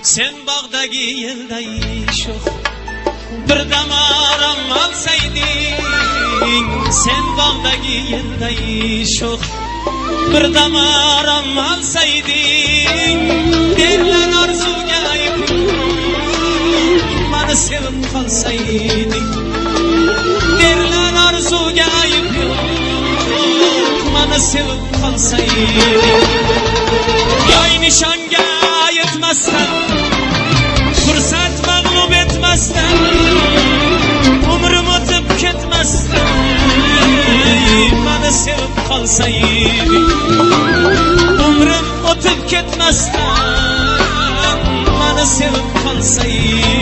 Sen bağdagi yılday sho'x bir dam aram olsayding, sen bağdagi yılday sho'x bir dam aram olsayding, derlar orzuga ayb mani sevib qolsayding, derlar orzuga ayb mani sevib qolsayding. Yoy nishonga yetmasdan, fursat mag'lub etmasdan, umrim o'tib ketmasdan mani sevib qolsayding, umrim o'tib ketmasdan mani sevib qolsayding.